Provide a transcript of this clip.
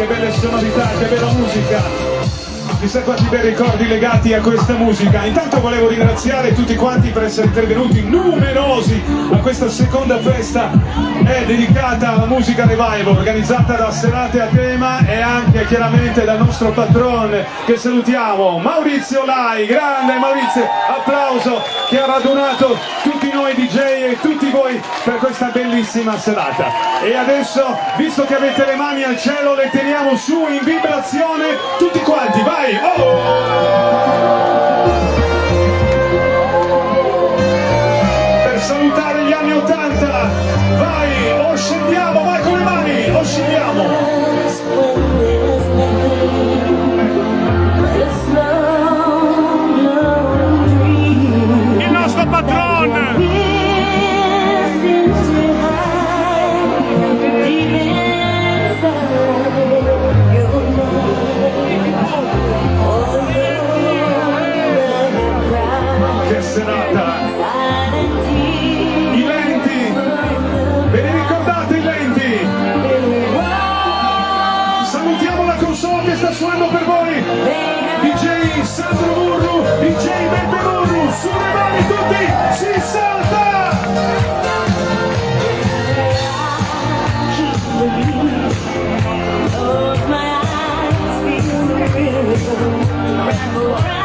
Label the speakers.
Speaker 1: che belle sonorità, che bella musica. Chissà quanti bei ricordi legati a questa musica. Intanto volevo ringraziare tutti quanti per essere intervenuti numerosi a questa seconda festa dedicata alla musica revival, organizzata da Serate a Tema e anche chiaramente dal nostro patrone, che salutiamo, Maurizio Lai. Grande Maurizio, applauso, che ha radunato tutti noi DJ e tutti voi per questa bellissima serata. E adesso, visto che avete le mani al cielo, le teniamo su in vibrazione tutti quanti, vai! Oh! Per salutare gli anni 80, vai, o scendiamo, vai con le mani, o scendiamo. Il nostro patron! Che serata! I lenti! Ve ne ricordate i lenti? Salutiamo la console che sta suonando per voi! DJ Sandro Burru, DJ Beppe Burru, sulle mani tutti, si salta!
Speaker 2: Close my eyes, feel the rhythm, wrap around.